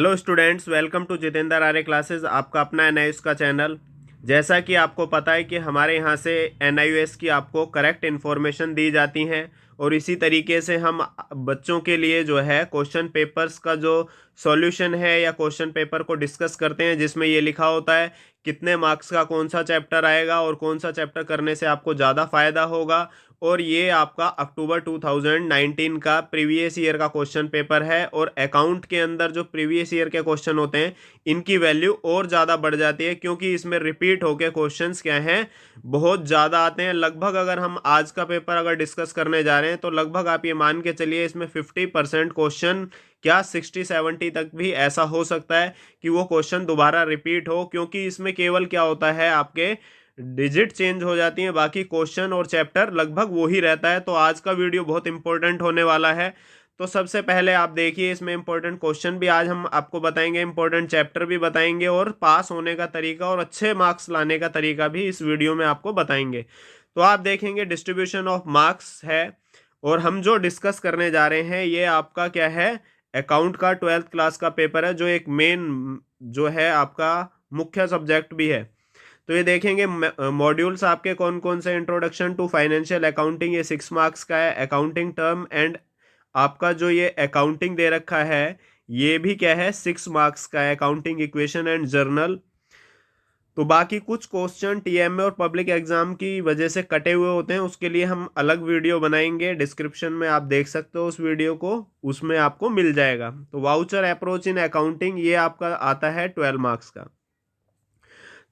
Hello students, welcome to Jitendra Arya classes. आपका अपना NIS का चैनल। जैसा कि आपको पता है कि हमारे यहाँ से एनआईएस की आपको करेक्ट इन्फॉर्मेशन दी जाती हैं और इसी तरीके से हम बच्चों के लिए जो है क्वेश्चन पेपर्स का जो सॉल्यूशन है या क्वेश्चन पेपर को डिस्कस करते हैं, जिसमें ये लिखा होता है कितने मार्क्स का कौन सा चैप्टर आएगा और कौन सा चैप्टर करने से आपको ज़्यादा फायदा होगा। और ये आपका अक्टूबर 2019 का प्रीवियस ईयर का क्वेश्चन पेपर है और अकाउंट के अंदर जो प्रीवियस ईयर के क्वेश्चन होते हैं इनकी वैल्यू और ज़्यादा बढ़ जाती है, क्योंकि इसमें रिपीट होके क्वेश्चंस क्या हैं, बहुत ज़्यादा आते हैं। लगभग अगर हम आज का पेपर अगर डिस्कस करने जा रहे हैं तो लगभग आप ये मान के चलिए इसमें 50% क्वेश्चन, क्या 60-70 तक भी ऐसा हो सकता है कि वो क्वेश्चन दोबारा रिपीट हो, क्योंकि इसमें केवल क्या होता है, आपके डिजिट चेंज हो जाती हैं, बाकी क्वेश्चन और चैप्टर लगभग वो ही रहता है। तो आज का वीडियो बहुत इंपॉर्टेंट होने वाला है। तो सबसे पहले आप देखिए, इसमें इंपॉर्टेंट क्वेश्चन भी आज हम आपको बताएंगे, इंपॉर्टेंट चैप्टर भी बताएंगे और पास होने का तरीका और अच्छे मार्क्स लाने का तरीका भी इस वीडियो में आपको बताएंगे। तो आप देखेंगे डिस्ट्रीब्यूशन ऑफ मार्क्स है और हम जो डिस्कस करने जा रहे हैं ये आपका क्या है, अकाउंट का 12th क्लास का पेपर है, जो एक मेन जो है आपका मुख्य सब्जेक्ट भी है। तो ये देखेंगे मॉड्यूल्स आपके कौन कौन से, इंट्रोडक्शन टू फाइनेंशियल अकाउंटिंग ये 6 मार्क्स का है, अकाउंटिंग टर्म एंड आपका जो ये अकाउंटिंग दे रखा है ये भी क्या है 6 मार्क्स का है, अकाउंटिंग इक्वेशन एंड जर्नल। तो बाकी कुछ क्वेश्चन टीएमए और पब्लिक एग्जाम की वजह से कटे हुए होते हैं, उसके लिए हम अलग वीडियो बनाएंगे, डिस्क्रिप्शन में आप देख सकते हो उस वीडियो को, उसमें आपको मिल जाएगा। तो वाउचर अप्रोच इन अकाउंटिंग ये आपका आता है 12 मार्क्स का।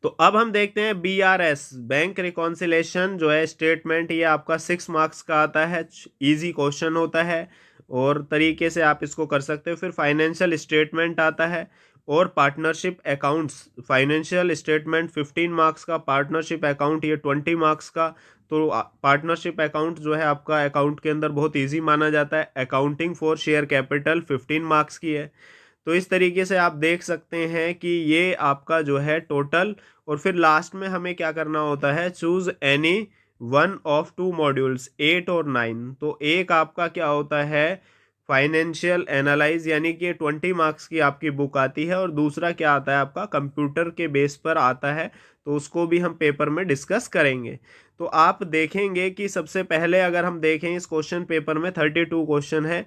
तो अब हम देखते हैं बीआरएस, बैंक रिकॉन्सिलेशन जो है स्टेटमेंट, ये आपका 6 मार्क्स का आता है, इजी क्वेश्चन होता है और तरीके से आप इसको कर सकते हो। फिर फाइनेंशियल स्टेटमेंट आता है और partnership accounts, financial statement 15 marks का, पार्टनरशिप अकाउंट ये 20 मार्क्स का। तो पार्टनरशिप अकाउंट जो है आपका अकाउंट के अंदर बहुत ईजी माना जाता है। Accounting for share capital 15 marks की है। तो इस तरीके से आप देख सकते हैं कि ये आपका जो है टोटल, और फिर लास्ट में हमें क्या करना होता है, choose any one of two modules 8 और 9। तो एक आपका क्या होता है, फाइनेंशियल एनालाइज, यानी कि 20 मार्क्स की आपकी बुक आती है, और दूसरा क्या आता है आपका कंप्यूटर के बेस पर आता है, तो उसको भी हम पेपर में डिस्कस करेंगे। तो आप देखेंगे कि सबसे पहले अगर हम देखें इस क्वेश्चन पेपर में 32 क्वेश्चन है।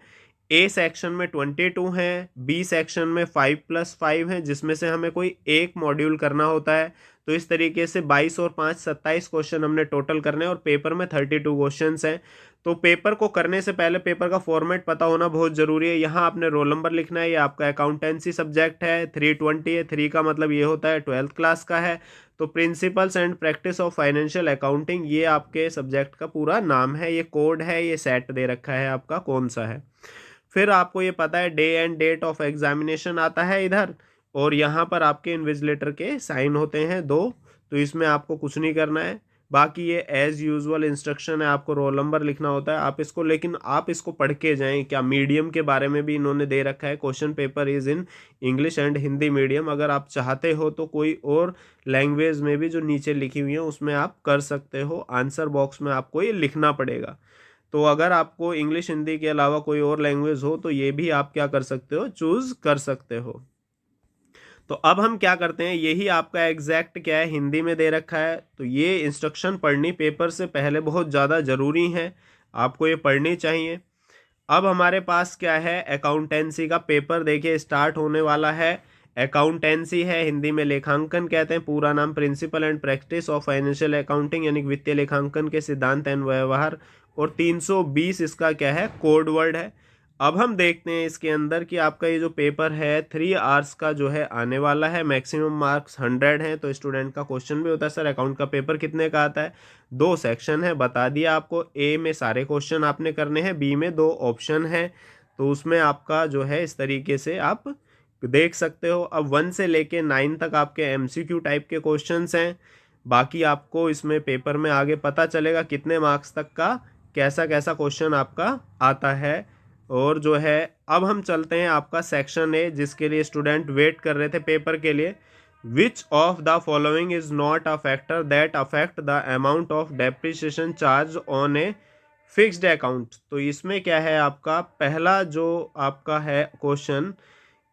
ए सेक्शन में 22 है, बी सेक्शन में 5+5 है, जिसमें से हमें कोई एक मॉड्यूल करना होता है। तो इस तरीके से 22 और 5 27 क्वेश्चन हमने टोटल करने और पेपर में 32 क्वेश्चंस हैं। तो पेपर को करने से पहले पेपर का फॉर्मेट पता होना बहुत ज़रूरी है। यहाँ आपने रोल नंबर लिखना है, ये आपका अकाउंटेंसी सब्जेक्ट है, 320 है, 3 का मतलब ये होता है 12th क्लास का है। तो principles and practice of financial accounting ये आपके सब्जेक्ट का पूरा नाम है, ये कोड है, ये सेट दे रखा है आपका कौन सा है। फिर आपको ये पता है day and date of examination आता है इधर, और यहाँ पर आपके इन्विजिलेटर के साइन होते हैं 2। तो इसमें आपको कुछ नहीं करना है। बाकी ये एज यूजुअल इंस्ट्रक्शन है, आपको रोल नंबर लिखना होता है आप इसको, लेकिन आप इसको पढ़ के जाएं। क्या मीडियम के बारे में भी इन्होंने दे रखा है, question paper is in English and Hindi medium. अगर आप चाहते हो तो कोई और लैंग्वेज में भी जो नीचे लिखी हुई है उसमें आप कर सकते हो, आंसर बॉक्स में आपको ये लिखना पड़ेगा। तो अगर आपको इंग्लिश हिंदी के अलावा कोई और लैंग्वेज हो तो ये भी आप क्या कर सकते हो, चूज कर सकते हो। तो अब हम क्या करते हैं, यही आपका एग्जैक्ट क्या है हिंदी में दे रखा है, तो ये इंस्ट्रक्शन पढ़नी पेपर से पहले बहुत ज़्यादा ज़रूरी है, आपको ये पढ़नी चाहिए। अब हमारे पास क्या है, अकाउंटेंसी का पेपर देखिए स्टार्ट होने वाला है। अकाउंटेंसी है, हिंदी में लेखांकन कहते हैं, पूरा नाम principle and practice of financial accounting, यानी वित्तीय लेखांकन के सिद्धांत एंड व्यवहार। और 320 इसका क्या है, कोड वर्ड है। अब हम देखते हैं इसके अंदर कि आपका ये जो पेपर है 3 आवर्स का जो है आने वाला है, मैक्सिमम मार्क्स 100 हैं। तो स्टूडेंट का क्वेश्चन भी होता है सर अकाउंट का पेपर कितने का आता है, 2 सेक्शन है, बता दिया आपको। ए में सारे क्वेश्चन आपने करने हैं, बी में 2 ऑप्शन है, तो उसमें आपका जो है इस तरीके से आप देख सकते हो। अब 1 से लेके 9 तक आपके एमसीक्यू टाइप के क्वेश्चंस हैं। बाकी आपको इसमें पेपर में आगे पता चलेगा कितने मार्क्स तक का कैसा कैसा क्वेश्चन आपका आता है। और जो है अब हम चलते हैं आपका सेक्शन ए, जिसके लिए स्टूडेंट वेट कर रहे थे पेपर के लिए। विच of the following is not a factor that affect the amount of depreciation charge on a fixed account. तो इसमें क्या है आपका पहला जो आपका है क्वेश्चन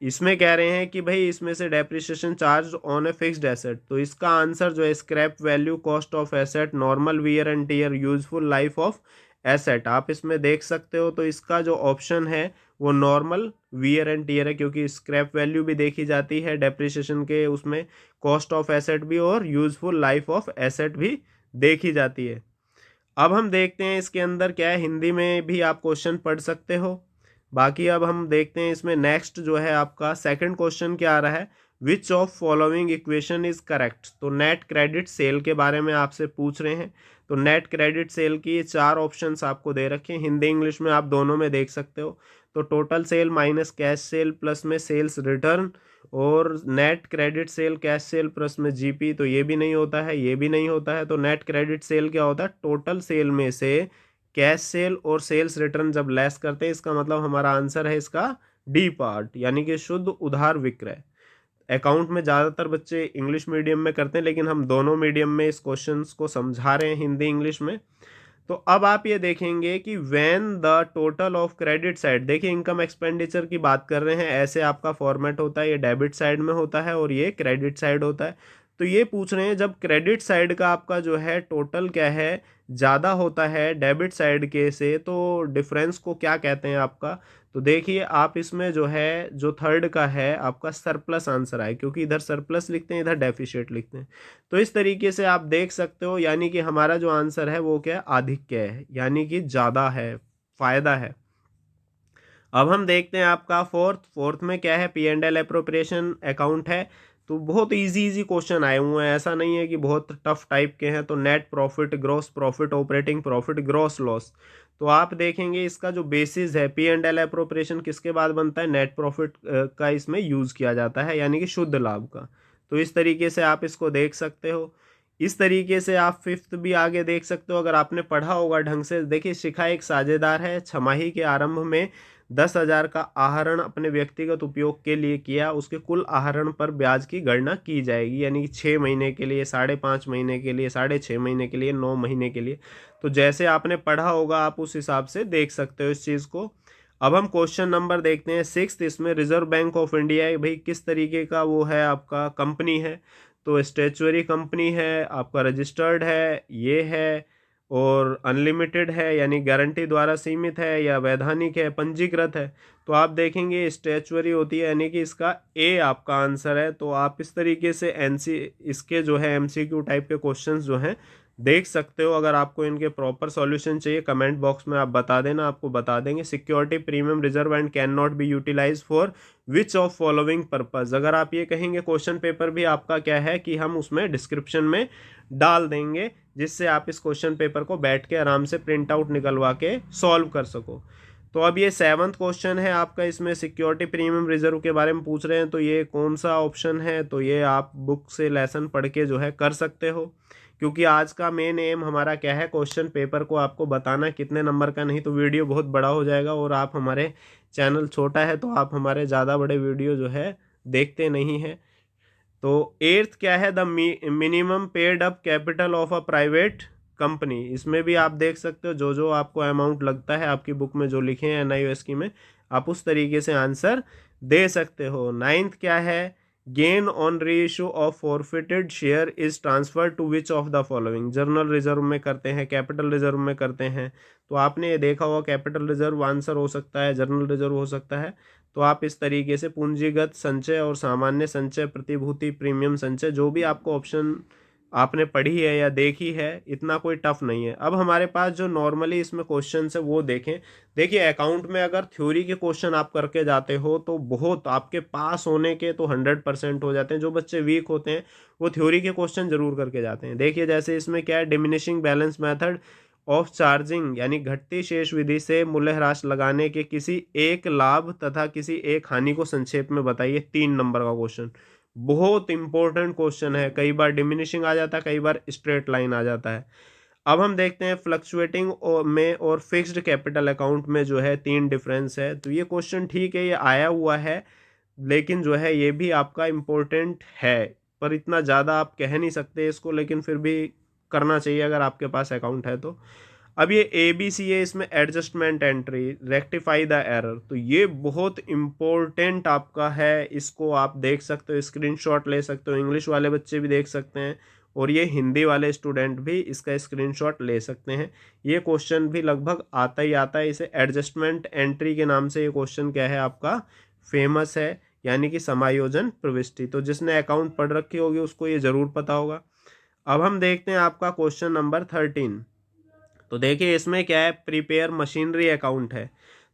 इसमें कह रहे हैं कि भाई इसमें से depreciation charge on a fixed asset, तो इसका आंसर जो है scrap value, cost of asset, normal wear and tear, useful life of asset, आप इसमें देख सकते हो। तो इसका जो ऑप्शन है वो नॉर्मल वियर एंड टियर है, क्योंकि स्क्रैप वैल्यू भी देखी जाती है डेप्रिसिएशन के उसमें, कॉस्ट ऑफ एसेट भी और यूजफुल लाइफ ऑफ एसेट भी देखी जाती है। अब हम देखते हैं इसके अंदर क्या है, हिंदी में भी आप क्वेश्चन पढ़ सकते हो। बाकी अब हम देखते हैं इसमें नेक्स्ट जो है आपका सेकंड क्वेश्चन क्या आ रहा है, विच of following equation is correct. तो नेट क्रेडिट सेल के बारे में आपसे पूछ रहे हैं। तो नेट क्रेडिट सेल की 4 ऑप्शंस आपको दे रखे हैं, हिंदी इंग्लिश में आप दोनों में देख सकते हो। तो total sale minus cash cell plus में सेल्स रिटर्न, और net credit sale cash cell plus में जीपी, तो ये भी नहीं होता है, ये भी नहीं होता है। तो नेट क्रेडिट सेल क्या होता है, टोटल सेल में से कैश सेल और सेल्स रिटर्न जब लेस करते हैं, इसका मतलब हमारा आंसर है इसका डी पार्ट, यानी कि शुद्ध उधार विक्रय। अकाउंट में ज़्यादातर बच्चे इंग्लिश मीडियम में करते हैं, लेकिन हम दोनों मीडियम में इस क्वेश्चन को समझा रहे हैं, हिंदी इंग्लिश में। तो अब आप ये देखेंगे कि when the total of credit side, देखिए इनकम एक्सपेंडिचर की बात कर रहे हैं, ऐसे आपका फॉर्मेट होता है, ये डेबिट साइड में होता है और ये क्रेडिट साइड होता है। तो ये पूछ रहे हैं जब क्रेडिट साइड का आपका जो है टोटल क्या है, ज़्यादा होता है डेबिट साइड के से, तो डिफरेंस को क्या कहते हैं आपका। तो देखिए आप इसमें जो है, जो थर्ड का है आपका सरप्लस आंसर आए, क्योंकि इधर सरप्लस लिखते हैं, इधर डेफिशिएट लिखते हैं। तो इस तरीके से आप देख सकते हो, यानी कि हमारा जो आंसर है वो क्या है, आधिक्य है, यानी कि ज़्यादा है, फायदा है। अब हम देखते हैं आपका फोर्थ में क्या है, P and L appropriation account है। तो बहुत इजी क्वेश्चन आए हुए हैं, ऐसा नहीं है कि बहुत टफ टाइप के हैं। तो net profit, gross profit, operating profit, gross loss, तो आप देखेंगे इसका जो बेसिस है, पी एंड एल अप्रोप्रिएशन किसके बाद बनता है, नेट प्रॉफिट का इसमें यूज़ किया जाता है, यानी कि शुद्ध लाभ का। तो इस तरीके से आप इसको देख सकते हो। इस तरीके से आप फिफ्थ भी आगे देख सकते हो, अगर आपने पढ़ा होगा ढंग से। देखिए, शिखा एक साझेदार है, छमाही के आरंभ में 10,000 का आहरण अपने व्यक्तिगत उपयोग के लिए किया, उसके कुल आहरण पर ब्याज की गणना की जाएगी, यानी कि 6 महीने के लिए, 5.5 महीने के लिए, 6.5 महीने के लिए, 9 महीने के लिए। तो जैसे आपने पढ़ा होगा आप उस हिसाब से देख सकते हो इस चीज़ को। अब हम क्वेश्चन नंबर देखते हैं सिक्स्थ। इसमें रिजर्व बैंक ऑफ इंडिया भाई किस तरीके का वो है, आपका कंपनी है। तो स्टेचुअरी कंपनी है, आपका रजिस्टर्ड है, ये है, और अनलिमिटेड है, यानी गारंटी द्वारा सीमित है, या वैधानिक है, पंजीकृत है। तो आप देखेंगे स्टेचुअरी होती है, यानी कि इसका ए आपका आंसर है। तो आप इस तरीके से इसके जो है एमसीक्यू टाइप के क्वेश्चंस जो हैं देख सकते हो। अगर आपको इनके प्रॉपर सॉल्यूशन चाहिए, कमेंट बॉक्स में आप बता देना, आपको बता देंगे। Security premium reserve and can not be utilise for which of following purpose, अगर आप ये कहेंगे क्वेश्चन पेपर भी आपका क्या है कि हम उसमें डिस्क्रिप्शन में डाल देंगे, जिससे आप इस क्वेश्चन पेपर को बैठ के आराम से प्रिंट आउट निकलवा के सॉल्व कर सको। तो अब ये 7th क्वेश्चन है आपका, इसमें सिक्योरिटी प्रीमियम रिजर्व के बारे में पूछ रहे हैं। तो ये कौन सा ऑप्शन है, तो ये आप बुक से लेसन पढ़ के जो है कर सकते हो, क्योंकि आज का मेन एम हमारा क्या है, क्वेश्चन पेपर को आपको बताना कितने नंबर का, नहीं तो वीडियो बहुत बड़ा हो जाएगा। और आप हमारे चैनल छोटा है तो आप हमारे ज़्यादा बड़े वीडियो जो है देखते नहीं हैं। तो 8th क्या है, the minimum paid up capital of a private company, इसमें भी आप देख सकते हो जो जो आपको अमाउंट लगता है, आपकी बुक में जो लिखे हैं एनआईओएस की में, आप उस तरीके से आंसर दे सकते हो। 9th क्या है, gain on re issue of forfeited share is transfer to which of the following, general reserve में करते हैं, कैपिटल रिजर्व में करते हैं। तो आपने ये देखा होगा, कैपिटल रिजर्व आंसर हो सकता है, जर्नल रिजर्व हो सकता है। तो आप इस तरीके से पूंजीगत संचय और सामान्य संचय, प्रतिभूति, प्रीमियम संचय, जो भी आपको ऑप्शन आपने पढ़ी है या देखी है, इतना कोई टफ नहीं है। अब हमारे पास जो नॉर्मली इसमें क्वेश्चन है वो देखें। देखिए, अकाउंट में अगर थ्योरी के क्वेश्चन आप करके जाते हो तो बहुत आपके पास होने के तो 100% हो जाते हैं। जो बच्चे वीक होते हैं वो थ्योरी के क्वेश्चन जरूर करके जाते हैं। देखिए, जैसे इसमें क्या है, diminishing balance method of charging, यानी घटती शेष विधि से मूल्यह्रास लगाने के किसी एक लाभ तथा किसी एक हानि को संक्षेप में बताइए। 3 नंबर का क्वेश्चन, बहुत इंपॉर्टेंट क्वेश्चन है। कई बार डिमिनिशिंग आ जाता है, कई बार स्ट्रेट लाइन आ जाता है। अब हम देखते हैं फ्लक्चुएटिंग में और फिक्स्ड कैपिटल अकाउंट में जो है 3 डिफरेंस है। तो ये क्वेश्चन ठीक है, ये आया हुआ है, लेकिन जो है ये भी आपका इम्पोर्टेंट है, पर इतना ज़्यादा आप कह नहीं सकते इसको, लेकिन फिर भी करना चाहिए अगर आपके पास अकाउंट है तो। अब ये ABC है, इसमें adjustment entry, rectify the error, तो ये बहुत इम्पोर्टेंट आपका है, इसको आप देख सकते हो, स्क्रीनशॉट ले सकते हो, इंग्लिश वाले बच्चे भी देख सकते हैं और ये हिंदी वाले स्टूडेंट भी इसका स्क्रीनशॉट ले सकते हैं। ये क्वेश्चन भी लगभग आता ही आता है, इसे एडजस्टमेंट एंट्री के नाम से ये क्वेश्चन क्या है आपका फेमस है, यानी कि समायोजन प्रविष्टि। तो जिसने अकाउंट पढ़ रखी होगी उसको ये ज़रूर पता होगा। अब हम देखते हैं आपका क्वेश्चन नंबर 13। तो देखिए इसमें क्या है, प्रिपेयर मशीनरी अकाउंट है।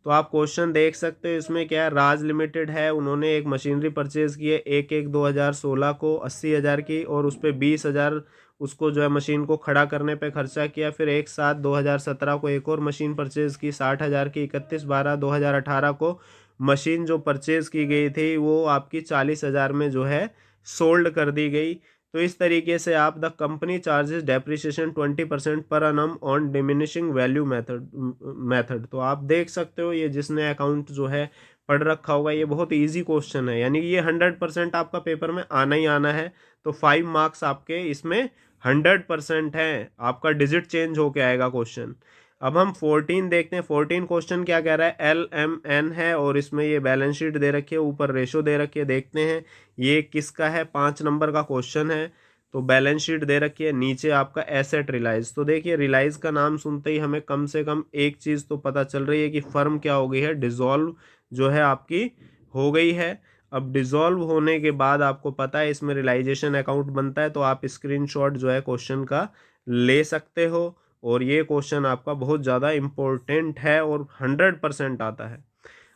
तो आप क्वेश्चन देख सकते हो, इसमें क्या है, राज लिमिटेड है, उन्होंने एक मशीनरी परचेज़ की है 1/1/2016 को 80,000 की, और उस पर 20,000 उसको जो है मशीन को खड़ा करने पे खर्चा किया। फिर 1/7/2017 को एक और मशीन परचेज़ की 60,000 की। 31/12/2018 को मशीन जो परचेज़ की गई थी वो आपकी 40,000 में जो है सोल्ड कर दी गई। तो इस तरीके से आप the company charges depreciation 20% per annum on diminishing value method. तो आप देख सकते हो, ये जिसने अकाउंट जो है पढ़ रखा होगा, ये बहुत इजी क्वेश्चन है, यानी कि ये 100% आपका पेपर में आना ही आना है। तो 5 मार्क्स आपके इसमें 100% हैं, आपका डिजिट चेंज होके आएगा क्वेश्चन। अब हम 14 देखते हैं। 14 क्वेश्चन क्या कह रहा है, LMN है और इसमें ये बैलेंस शीट दे रखी है, ऊपर रेशो दे रखी है। देखते हैं ये किसका है, 5 नंबर का क्वेश्चन है। तो बैलेंस शीट दे रखी है, नीचे आपका एसेट रिलाइज। तो देखिए रिलाइज का नाम सुनते ही हमें कम से कम एक चीज़ तो पता चल रही है कि फर्म क्या हो गई है, डिसॉल्व जो है आपकी हो गई है। अब डिसॉल्व होने के बाद आपको पता है इसमें रियलाइजेशन अकाउंट बनता है, तो आप स्क्रीनशॉट जो है क्वेश्चन का ले सकते हो। और ये क्वेश्चन आपका बहुत ज़्यादा इम्पोर्टेंट है और 100% आता है।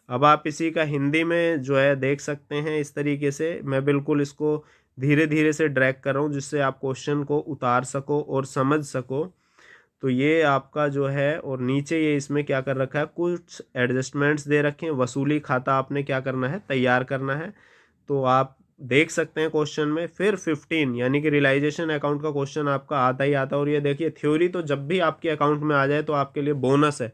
अब आप इसी का हिंदी में जो है देख सकते हैं, इस तरीके से मैं बिल्कुल इसको धीरे धीरे से ड्रैग कर रहा हूँ जिससे आप क्वेश्चन को उतार सको और समझ सको। तो ये आपका जो है, और नीचे ये इसमें क्या कर रखा है, कुछ एडजस्टमेंट्स दे रखे हैं, वसूली खाता आपने क्या करना है, तैयार करना है। तो आप देख सकते हैं क्वेश्चन में। फिर 15 यानी कि रियलाइजेशन अकाउंट का क्वेश्चन आपका आता ही आता है। और ये देखिए थ्योरी तो जब भी आपके अकाउंट में आ जाए तो आपके लिए बोनस है,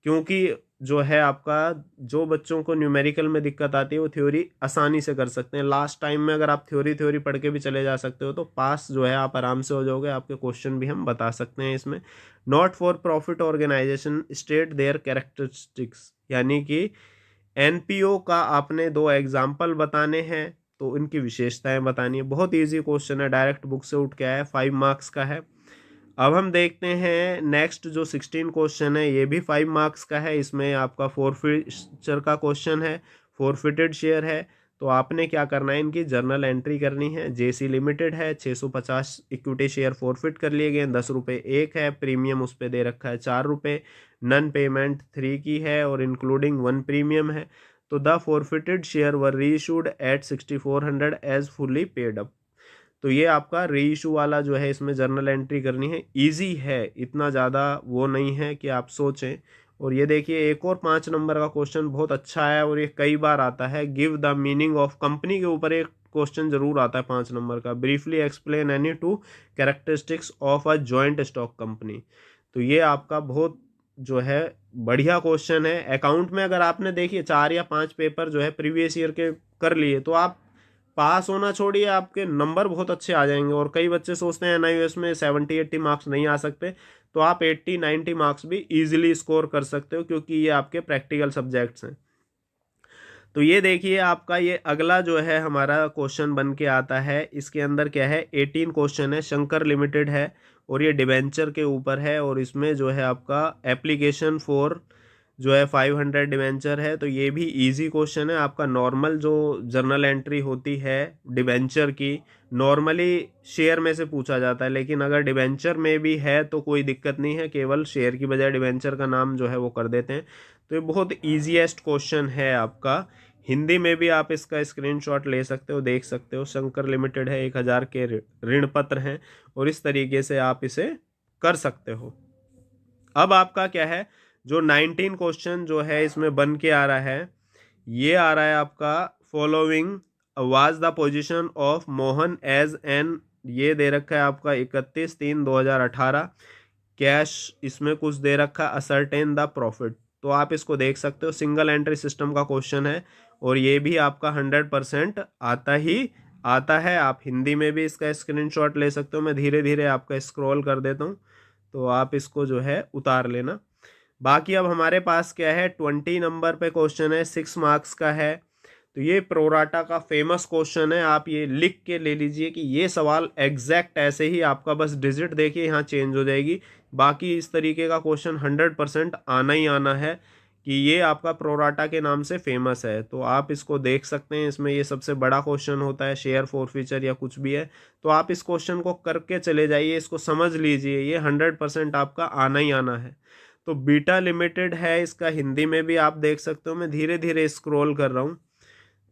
क्योंकि जो है आपका, जो बच्चों को न्यूमेरिकल में दिक्कत आती है वो थ्योरी आसानी से कर सकते हैं। लास्ट टाइम में अगर आप थ्योरी पढ़ के भी चले जा सकते हो तो पास जो है आप आराम से हो जाओगे। आपके क्वेश्चन भी हम बता सकते हैं इसमें। Not for profit organisation state their characteristics, यानी कि NPO का आपने 2 एग्जाम्पल बताने हैं, तो इनकी विशेषताएं बतानी है। बहुत इजी क्वेश्चन है, डायरेक्ट बुक से उठ के आया है, 5 मार्क्स का है। अब हम देखते हैं नेक्स्ट जो 16 क्वेश्चन है, ये भी 5 मार्क्स का है। इसमें आपका फोरफिचर का क्वेश्चन है, फोरफिटेड शेयर है। तो आपने क्या करना है, इनकी जर्नल एंट्री करनी है। JC लिमिटेड है, 650 इक्विटी शेयर फोरफिट कर लिए गए, 10 रुपये एक है, प्रीमियम उस पर दे रखा है 4 रुपये, नन पेमेंट 3 की है और इंक्लूडिंग 1 प्रीमियम है। तो the forfeited share were reissued at 6400 as fully paid up. तो ये आपका री इशू वाला जो है, इसमें जर्नल एंट्री करनी है। इजी है, इतना ज़्यादा वो नहीं है कि आप सोचें। और ये देखिए एक और 5 नंबर का क्वेश्चन बहुत अच्छा है और ये कई बार आता है। Give the meaning of company के ऊपर एक क्वेश्चन जरूर आता है 5 नंबर का। Briefly explain any 2 characteristics of a joint stock company. तो ये आपका बहुत जो है बढ़िया क्वेश्चन है। अकाउंट में अगर आपने देखिए 4 या 5 पेपर जो है प्रीवियस ईयर के कर लिए तो आप पास होना छोड़िए, आपके नंबर बहुत अच्छे आ जाएंगे। और कई बच्चे सोचते हैं NIOS में 70-80 मार्क्स नहीं आ सकते, तो आप 80-90 मार्क्स भी इजीली स्कोर कर सकते हो, क्योंकि ये आपके प्रैक्टिकल सब्जेक्ट्स हैं। तो ये देखिए आपका ये अगला जो है हमारा क्वेश्चन बन के आता है। इसके अंदर क्या है, 18 क्वेश्चन है, शंकर लिमिटेड है और ये डिबेंचर के ऊपर है। और इसमें जो है आपका एप्लीकेशन फॉर जो है 500 डिवेंचर है। तो ये भी इजी क्वेश्चन है। आपका नॉर्मल जो जर्नल एंट्री होती है डिवेंचर की, नॉर्मली शेयर में से पूछा जाता है, लेकिन अगर डिवेंचर में भी है तो कोई दिक्कत नहीं है, केवल शेयर की बजाय डिवेंचर का नाम जो है वो कर देते हैं। तो ये बहुत ईजीएस्ट क्वेश्चन है आपका। हिंदी में भी आप इसका स्क्रीनशॉट ले सकते हो, देख सकते हो। शंकर लिमिटेड है, 1000 के ऋण पत्र हैं और इस तरीके से आप इसे कर सकते हो। अब आपका क्या है, जो 19 क्वेश्चन जो है इसमें बन के आ रहा है, ये आ रहा है आपका following was the position of Mohan as an, ये दे रखा है आपका 31/3/2018। कैश इसमें कुछ दे रखा है, असरटेन द प्रॉफिट। तो आप इसको देख सकते हो, सिंगल एंट्री सिस्टम का क्वेश्चन है और ये भी आपका 100% आता ही आता है। आप हिंदी में भी इसका स्क्रीनशॉट ले सकते हो। मैं धीरे धीरे आपका स्क्रॉल कर देता हूँ तो आप इसको जो है उतार लेना। बाकी अब हमारे पास क्या है, 20 नंबर पे क्वेश्चन है, 6 मार्क्स का है। तो ये प्रोराटा का फेमस क्वेश्चन है, आप ये लिख के ले लीजिए कि ये सवाल एग्जैक्ट ऐसे ही आपका, बस डिजिट देखिए यहाँ चेंज हो जाएगी। बाकी इस तरीके का क्वेश्चन 100% आना ही आना है कि ये आपका प्रोराटा के नाम से फेमस है। तो आप इसको देख सकते हैं, इसमें ये सबसे बड़ा क्वेश्चन होता है, शेयर फॉरफीचर या कुछ भी है। तो आप इस क्वेश्चन को करके चले जाइए, इसको समझ लीजिए, ये 100% आपका आना ही आना है। तो बीटा लिमिटेड है, इसका हिंदी में भी आप देख सकते हो, मैं धीरे धीरे स्क्रॉल कर रहा हूँ।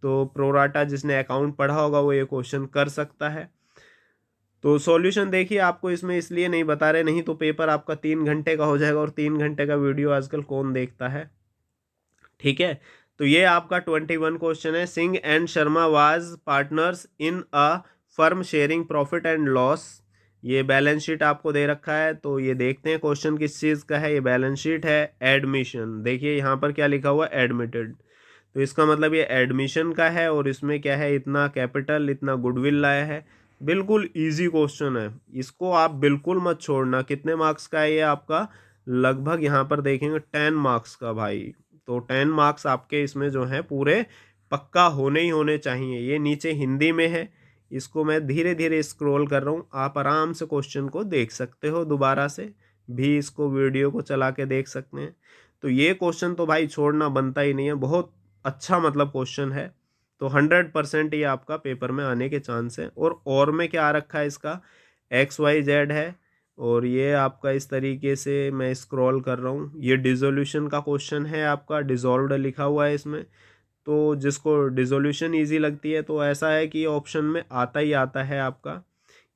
तो प्रोराटा जिसने अकाउंट पढ़ा होगा वो ये क्वेश्चन कर सकता है। तो सॉल्यूशन देखिए, आपको इसमें इसलिए नहीं बता रहे, नहीं तो पेपर आपका 3 घंटे का हो जाएगा, और 3 घंटे का वीडियो आजकल कौन देखता है। ठीक है, तो ये आपका 21 क्वेश्चन है। Singh and Sharma was partners in a firm sharing profit and loss. ये बैलेंस शीट आपको दे रखा है, तो ये देखते हैं क्वेश्चन किस चीज़ का है। ये बैलेंस शीट है एडमिशन, देखिए यहाँ पर क्या लिखा हुआ, एडमिटेड। तो इसका मतलब ये एडमिशन का है, और इसमें क्या है, इतना कैपिटल, इतना गुडविल लाया है। बिल्कुल इजी क्वेश्चन है, इसको आप बिल्कुल मत छोड़ना। कितने मार्क्स का है ये आपका, लगभग यहाँ पर देखेंगे 10 मार्क्स का भाई। तो 10 मार्क्स आपके इसमें जो है पूरे पक्का होने ही होने चाहिए। ये नीचे हिंदी में है, इसको मैं धीरे धीरे स्क्रॉल कर रहा हूँ, आप आराम से क्वेश्चन को देख सकते हो, दोबारा से भी इसको वीडियो को चला के देख सकते हैं। तो ये क्वेश्चन तो भाई छोड़ना बनता ही नहीं है, बहुत अच्छा मतलब क्वेश्चन है। तो 100% ये आपका पेपर में आने के चांस है। और में क्या आ रखा है इसका, XYZ है, और ये आपका इस तरीके से मैं स्क्रॉल कर रहा हूँ, ये डिसोल्यूशन का क्वेश्चन है आपका, डिसॉल्व्ड लिखा हुआ है इसमें। तो जिसको डिसोल्यूशन इजी लगती है, तो ऐसा है कि ऑप्शन में आता ही आता है आपका।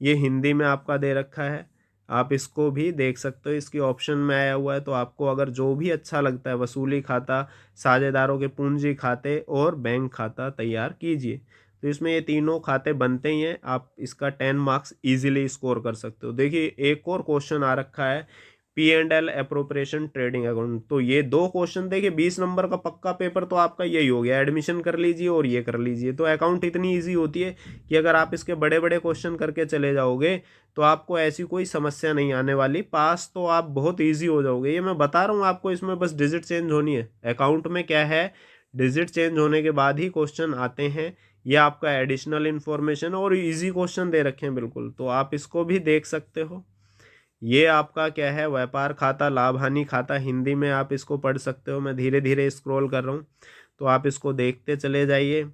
ये हिंदी में आपका दे रखा है, आप इसको भी देख सकते हो, इसकी ऑप्शन में आया हुआ है। तो आपको अगर जो भी अच्छा लगता है, वसूली खाता, साझेदारों के पूंजी खाते और बैंक खाता तैयार कीजिए। तो इसमें ये तीनों खाते बनते ही हैं, आप इसका 10 मार्क्स इजीली स्कोर कर सकते हो। देखिए एक और क्वेश्चन आ रखा है, P&L अप्रोप्रिएशन ट्रेडिंग अकाउंट। तो ये दो क्वेश्चन देखिए, 20 नंबर का पक्का पेपर तो आपका यही हो गया, एडमिशन कर लीजिए और ये कर लीजिए। तो अकाउंट इतनी इजी होती है कि अगर आप इसके बड़े बड़े क्वेश्चन करके चले जाओगे तो आपको ऐसी कोई समस्या नहीं आने वाली, पास तो आप बहुत ईजी हो जाओगे। ये मैं बता रहा हूँ आपको, इसमें बस डिजिट चेंज होनी है। अकाउंट में क्या है, डिजिट चेंज होने के बाद ही क्वेश्चन आते हैं। ये आपका एडिशनल इन्फॉर्मेशन और इजी क्वेश्चन दे रखे हैं बिल्कुल, तो आप इसको भी देख सकते हो। ये आपका क्या है, व्यापार खाता, लाभ हानि खाता, हिंदी में आप इसको पढ़ सकते हो। मैं धीरे धीरे स्क्रॉल कर रहा हूँ, तो आप इसको देखते चले जाइए।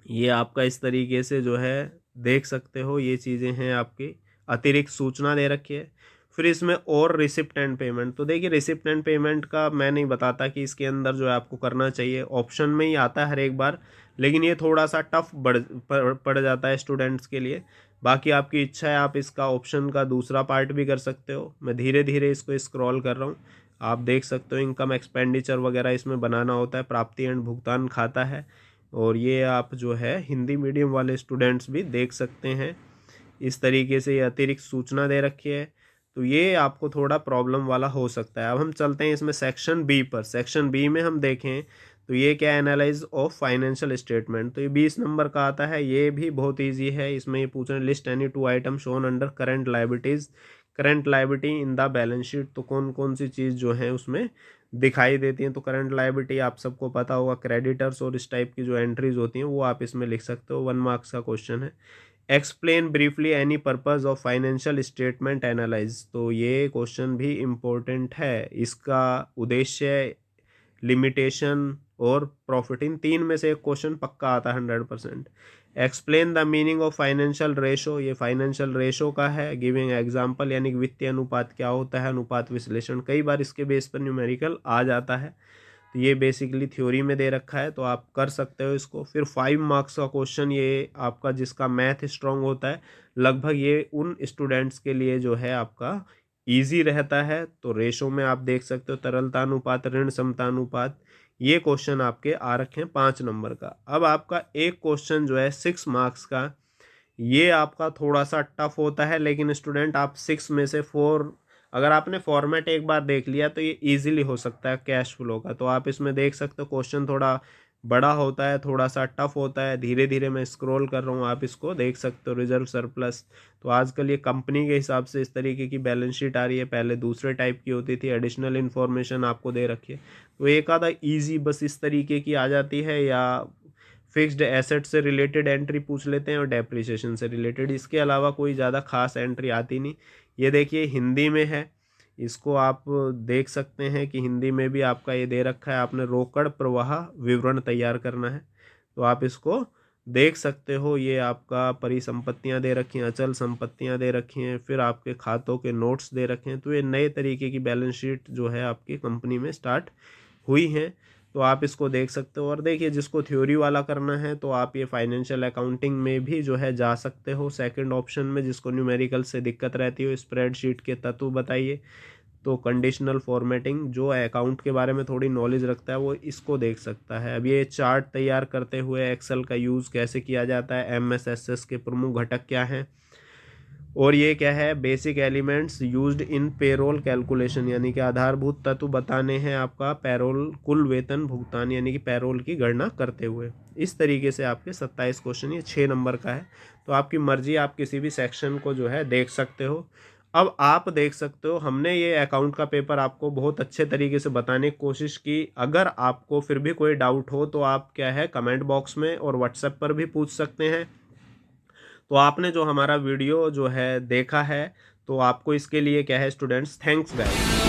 ये आपका इस तरीके से जो है देख सकते हो, ये चीज़ें हैं आपकी। अतिरिक्त सूचना दे रखी है। फिर इसमें और रिसिप्ट एंड पेमेंट, तो देखिए रिसिप्ट एंड पेमेंट का मैं नहीं बताता कि इसके अंदर जो है आपको करना चाहिए, ऑप्शन में ही आता है हर एक बार, लेकिन ये थोड़ा सा टफ पड़ जाता है स्टूडेंट्स के लिए। बाकी आपकी इच्छा है, आप इसका ऑप्शन का दूसरा पार्ट भी कर सकते हो। मैं धीरे धीरे इसको स्क्रॉल कर रहा हूँ, आप देख सकते हो। इनकम एक्सपेंडिचर वगैरह इसमें बनाना होता है, प्राप्ति एंड भुगतान खाता है। और ये आप जो है हिंदी मीडियम वाले स्टूडेंट्स भी देख सकते हैं, इस तरीके से ये अतिरिक्त सूचना दे रखी है। तो ये आपको थोड़ा प्रॉब्लम वाला हो सकता है। अब हम चलते हैं इसमें सेक्शन बी पर। सेक्शन बी में हम देखें तो ये क्या, एनालाइज ऑफ फाइनेंशियल स्टेटमेंट। तो ये 20 नंबर का आता है, ये भी बहुत इजी है। इसमें ये पूछ रहे हैं, list any two item shown under current liabilities, current liability in the balance sheet. तो कौन कौन सी चीज़ जो है उसमें दिखाई देती हैं। तो करंट लाइबिलिटी आप सबको पता होगा, क्रेडिटर्स, और इस टाइप की जो एंट्रीज होती हैं वो आप इसमें लिख सकते हो। 1 मार्क्स का क्वेश्चन है। Explain briefly any purpose of financial statement analyse. तो ये क्वेश्चन भी इम्पोर्टेंट है, इसका उद्देश्य, लिमिटेशन और प्रॉफिट, इन तीन में से एक क्वेश्चन पक्का आता है 100%। Explain the meaning of financial ratio, ये फाइनेंशियल रेशो का है। गिविंग एग्जांपल, यानी कि वित्तीय अनुपात क्या होता है, अनुपात विश्लेषण। कई बार इसके बेस पर न्यूमेरिकल आ जाता है, तो ये बेसिकली थ्योरी में दे रखा है, तो आप कर सकते हो इसको। फिर 5 मार्क्स का क्वेश्चन, ये आपका जिसका मैथ स्ट्रांग होता है, लगभग ये उन स्टूडेंट्स के लिए जो है आपका इजी रहता है। तो रेशो में आप देख सकते हो, तरलता अनुपात, ऋण समता अनुपात। ये क्वेश्चन आपके आ रखे हैं 5 नंबर का। अब आपका एक क्वेश्चन जो है 6 मार्क्स का, ये आपका थोड़ा सा टफ होता है, लेकिन स्टूडेंट आप 6 में से 4, अगर आपने फॉर्मेट एक बार देख लिया तो ये इजीली हो सकता है कैश फ्लो का। तो आप इसमें देख सकते हो, क्वेश्चन थोड़ा बड़ा होता है, थोड़ा सा टफ होता है। धीरे धीरे मैं स्क्रॉल कर रहा हूँ, आप इसको देख सकते हो, रिजर्व सरप्लस। तो आजकल ये कंपनी के हिसाब से इस तरीके की बैलेंस शीट आ रही है, पहले दूसरे टाइप की होती थी, एडिशनल इन्फॉर्मेशन आपको दे रखी है। तो एक आधा ईजी बस इस तरीके की आ जाती है, या फिक्स्ड एसेट से रिलेटेड एंट्री पूछ लेते हैं और डेप्रिसिएशन से रिलेटेड, इसके अलावा कोई ज़्यादा खास एंट्री आती नहीं। ये देखिए हिंदी में है, इसको आप देख सकते हैं कि हिंदी में भी आपका ये दे रखा है, आपने रोकड़ प्रवाह विवरण तैयार करना है, तो आप इसको देख सकते हो। ये आपका परिसंपत्तियां दे रखी हैं, अचल संपत्तियां दे रखी हैं, फिर आपके खातों के नोट्स दे रखे हैं। तो ये नए तरीके की बैलेंस शीट जो है आपकी कंपनी में स्टार्ट हुई हैं, तो आप इसको देख सकते हो। और देखिए जिसको थ्योरी वाला करना है तो आप ये फाइनेंशियल अकाउंटिंग में भी जो है जा सकते हो, सेकंड ऑप्शन में। जिसको न्यूमेरिकल से दिक्कत रहती हो, स्प्रेडशीट के तत्व बताइए, तो कंडीशनल फॉर्मेटिंग, जो अकाउंट के बारे में थोड़ी नॉलेज रखता है वो इसको देख सकता है। अब ये चार्ट तैयार करते हुए एक्सेल का यूज़ कैसे किया जाता है, एमएसएसएस के प्रमुख घटक क्या हैं, और ये क्या है, basic elements used in payroll calculation, यानी कि आधारभूत तत्व बताने हैं आपका पेरोल कुल वेतन भुगतान, यानी कि पेरोल की गणना करते हुए। इस तरीके से आपके 27 क्वेश्चन, ये 6 नंबर का है। तो आपकी मर्जी, आप किसी भी सेक्शन को जो है देख सकते हो। अब आप देख सकते हो, हमने ये अकाउंट का पेपर आपको बहुत अच्छे तरीके से बताने की कोशिश की। अगर आपको फिर भी कोई डाउट हो तो आप क्या है कमेंट बॉक्स में और व्हाट्सएप पर भी पूछ सकते हैं। तो आपने जो हमारा वीडियो जो है देखा है, तो आपको इसके लिए क्या है स्टूडेंट्स, थैंक्स गाइस।